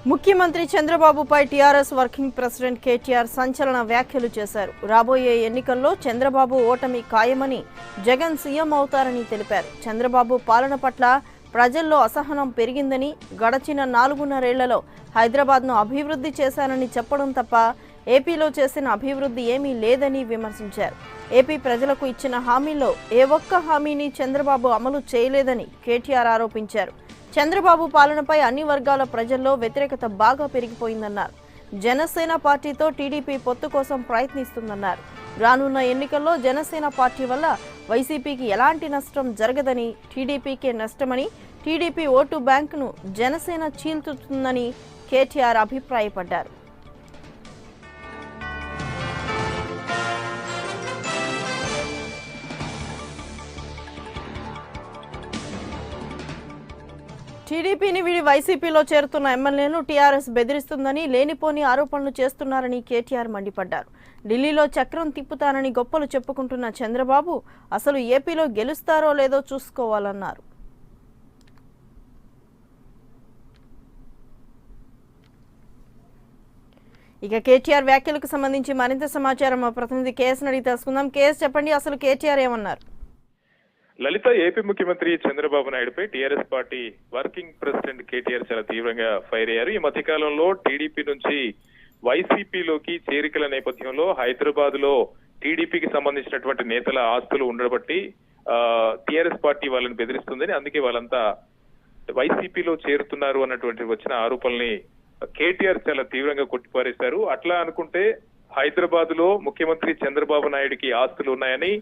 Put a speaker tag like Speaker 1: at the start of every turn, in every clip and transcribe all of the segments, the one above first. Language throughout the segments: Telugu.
Speaker 1: ముఖ్యమంత్రి చంద్రబాబుపై టీఆర్ఎస్ వర్కింగ్ ప్రెసిడెంట్ కేటీఆర్ సంచలన వ్యాఖ్యలు చేశారు. రాబోయే ఎన్నికల్లో చంద్రబాబు ఓటమి ఖాయమని, జగన్ సీఎం అవుతారని తెలిపారు. చంద్రబాబు పాలన పట్ల ప్రజల్లో అసహనం పెరిగిందని, గడచిన 4.5 ఏళ్లలో హైదరాబాద్ను అభివృద్ధి చేశానని చెప్పడం తప్ప ఏపీలో చేసిన అభివృద్ధి ఏమీ లేదని విమర్శించారు. ఏపీ ప్రజలకు ఇచ్చిన హామీల్లో ఏ ఒక్క హామీని చంద్రబాబు అమలు చేయలేదని కేటీఆర్ ఆరోపించారు. చంద్రబాబు పాలనపై అన్ని వర్గాల ప్రజల్లో వ్యతిరేకత బాగా పెరిగిపోయిందన్నారు. జనసేన పార్టీతో టీడీపీ పొత్తు కోసం ప్రయత్నిస్తుందన్నారు. రానున్న ఎన్నికల్లో జనసేన పార్టీ వల్ల వైసీపీకి ఎలాంటి నష్టం జరగదని, టీడీపీకే నష్టమని, టీడీపీ ఓటు బ్యాంకును జనసేన చీల్చుతుందని కేటీఆర్ అభిప్రాయపడ్డారు. టీడీపీని వీడి వైసీపీలో చేరుతున్న ఎమ్మెల్యేను టీఆర్ఎస్ బెదిరిస్తుందని, లేనిపోని ఆరోపణలు చేస్తున్నారని కేటీఆర్ మండిపడ్డారు. ఢిల్లీలో చక్రం తిప్పుతానని గొప్పలు చెప్పుకుంటున్న చంద్రబాబు అసలు ఏపీలో గెలుస్తారో లేదో చూసుకోవాలన్నారు. ఇక కేటీఆర్ వ్యాఖ్యలకు సంబంధించి మరింత సమాచారం మా ప్రతినిధి కేఎస్ అడిగి తెలుసుకుందాం. కేఎస్, చెప్పండి, అసలు కేటీఆర్ ఏమన్నారు?
Speaker 2: లలిత, ఏపీ ముఖ్యమంత్రి చంద్రబాబు నాయుడుపై TRS party working president KTR చాలా తీవ్రంగా ఫైర్ అయ్యారు. ఈ మధ్యకాలంలో టీడీపీ నుంచి వైసీపీలోకి చేరికల నేపథ్యంలో హైదరాబాద్ లో టీడీపీకి సంబంధించినటువంటి నేతల ఆస్తులు ఉండబట్టి టీఆర్ఎస్ పార్టీ వాళ్ళని బెదిరిస్తుందని, అందుకే వాళ్ళంతా వైసీపీలో చేరుతున్నారు అన్నటువంటి వచ్చిన ఆరోపణల్ని కేటీఆర్ చాలా తీవ్రంగా కొట్టిపారేశారు. అట్లా అనుకుంటే హైదరాబాద్ లో ముఖ్యమంత్రి చంద్రబాబు నాయుడుకి ఆస్తులు ఉన్నాయని,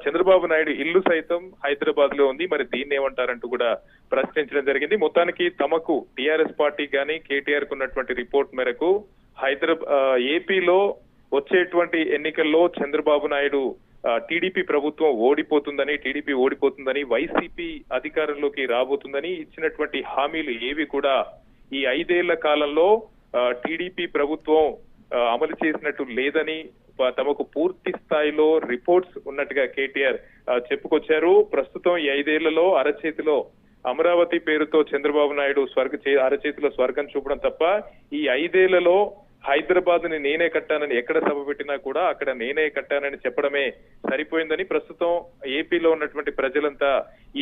Speaker 2: చంద్రబాబు నాయుడు ఇల్లు సైతం హైదరాబాద్ లో ఉంది, మరి దీన్ని ఏమంటారంటూ కూడా ప్రశ్నించడం జరిగింది. మొత్తానికి తమకు టీఆర్ఎస్ పార్టీ గానీ కేటీఆర్ కు ఉన్నటువంటి రిపోర్ట్ మేరకు ఏపీలో వచ్చేటువంటి ఎన్నికల్లో చంద్రబాబు నాయుడు టీడీపీ ప్రభుత్వం ఓడిపోతుందని, టీడీపీ ఓడిపోతుందని, వైసీపీ అధికారంలోకి రాబోతుందని ఇచ్చినటువంటి హామీలు ఏవి కూడా ఈ 5 ఏళ్ల కాలంలో టీడీపీ ప్రభుత్వం అమలు చేసినట్టు లేదని, తమకు పూర్తి స్థాయిలో రిపోర్ట్స్ ఉన్నట్టుగా కేటీఆర్ చెప్పుకొచ్చారు. ప్రస్తుతం ఈ 5 ఏళ్లలో అరచేతిలో అమరావతి పేరుతో చంద్రబాబు నాయుడు అరచేతిలో స్వర్గం చూపడం తప్ప ఈ 5 ఏళ్లలో హైదరాబాద్ ని నేనే కట్టానని, ఎక్కడ సభ పెట్టినా కూడా అక్కడ నేనే కట్టానని చెప్పడమే సరిపోయిందని, ప్రస్తుతం ఏపీలో ఉన్నటువంటి ప్రజలంతా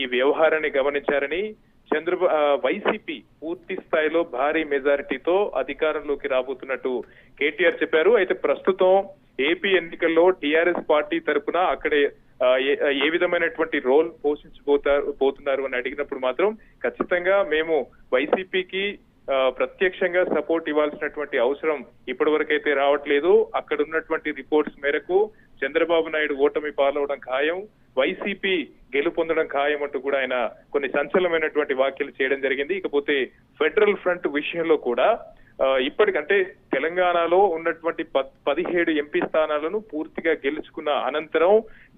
Speaker 2: ఈ వ్యవహారాన్ని గమనించారని, వైసీపీ పూర్తి స్థాయిలో భారీ మెజారిటీతో అధికారంలోకి రాబోతున్నట్టు కేటీఆర్ చెప్పారు. అయితే ప్రస్తుతం ఏపీ ఎన్నికల్లో టీఆర్ఎస్ పార్టీ తరఫున అక్కడే ఏ విధమైనటువంటి రోల్ పోతున్నారు అని అడిగినప్పుడు మాత్రం ఖచ్చితంగా మేము వైసీపీకి ప్రత్యక్షంగా సపోర్ట్ ఇవ్వాల్సినటువంటి అవసరం ఇప్పటి వరకైతే రావట్లేదు. అక్కడ ఉన్నటువంటి రిపోర్ట్స్ మేరకు చంద్రబాబు నాయుడు ఓటమి పాలవడం ఖాయం, వైసీపీ గెలుపొందడం ఖాయం అంటూ కూడా ఆయన కొన్ని సంచలనమైనటువంటి వ్యాఖ్యలు చేయడం జరిగింది. ఇకపోతే ఫెడరల్ ఫ్రంట్ విషయంలో కూడా ఇప్పటికంటే తెలంగాణలో ఉన్నటువంటి 17 ఎంపీ స్థానాలను పూర్తిగా గెలుచుకున్న అనంతరం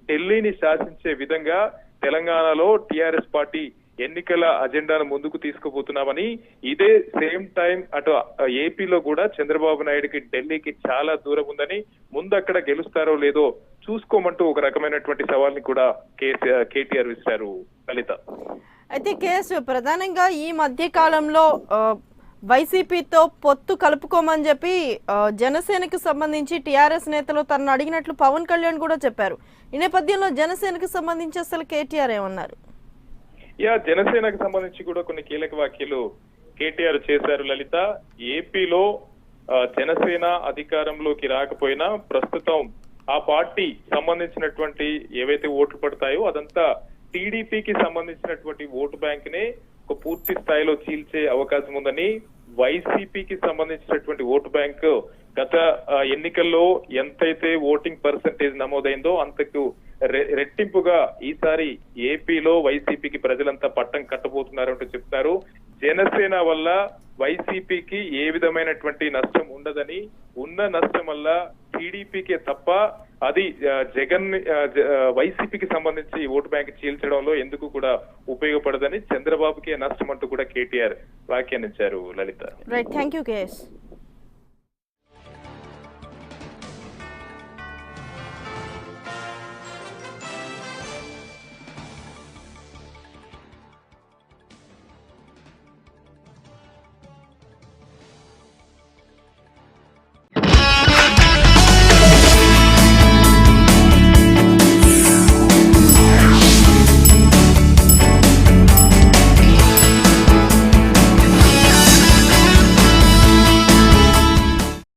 Speaker 2: ఢిల్లీని శాసించే విధంగా తెలంగాణలో టీఆర్ఎస్ పార్టీ ఎన్నికల అజెండాను ముందుకు తీసుకుపోతున్నామని, ఇదే సేమ్ టైం అటు ఏపీలో కూడా చంద్రబాబు నాయుడుకి ఢిల్లీకి చాలా దూరం ఉందని, ముందు అక్కడ గెలుస్తారో లేదో చూసుకోమంటూ ఒక రకమైనటువంటి సవాల్ని కూడా కేటీఆర్ విసిరారు. లలిత,
Speaker 1: అయితే కేసు ప్రధానంగా ఈ మధ్య కాలంలో వైసీపీతో పొత్తు కలుపుకోమని చెప్పి జనసేనకు సంబంధించి టీఆర్ఎస్ నేతలు తనను అడిగినట్లు పవన్ కళ్యాణ్ కూడా చెప్పారు. ఈ నేపథ్యంలో జనసేనకు సంబంధించి అసలు కేటీఆర్ ఏమన్నారు?
Speaker 2: జనసేనకు సంబంధించి కూడా కొన్ని కీలక వ్యాఖ్యలు కేటీఆర్ చేశారు. లలిత, ఏపీలో జనసేన అధికారంలోకి రాకపోయినా ప్రస్తుతం ఆ పార్టీ సంబంధించినటువంటి ఏవైతే ఓట్లు పడతాయో అదంతా టీడీపీకి సంబంధించినటువంటి ఓటు బ్యాంక్ నే ఒక పూర్తి స్థాయిలో చీల్చే అవకాశం ఉందని, వైసీపీకి సంబంధించినటువంటి ఓటు బ్యాంక్ గత ఎన్నికల్లో ఎంతైతే ఓటింగ్ పర్సంటేజ్ నమోదైందో అంతకు రెట్టింపుగా ఈసారి ఏపీలో వైసీపీకి ప్రజలంతా పట్టం కట్టబోతున్నారంటూ చెప్తున్నారు. జనసేన వల్ల వైసీపీకి ఏ విధమైనటువంటి నష్టం ఉండదని, ఉన్న నష్టం వల్ల టీడీపీకే తప్ప అది వైసీపీకి సంబంధించి ఓటు బ్యాంక్ చీల్చడంలో ఎందుకు కూడా ఉపయోగపడదని, చంద్రబాబుకే నష్టం అంటూ కూడా కేటీఆర్ వ్యాఖ్యానించారు. లలిత,
Speaker 1: రైట్, థ్యాంక్ యూ కేఎస్.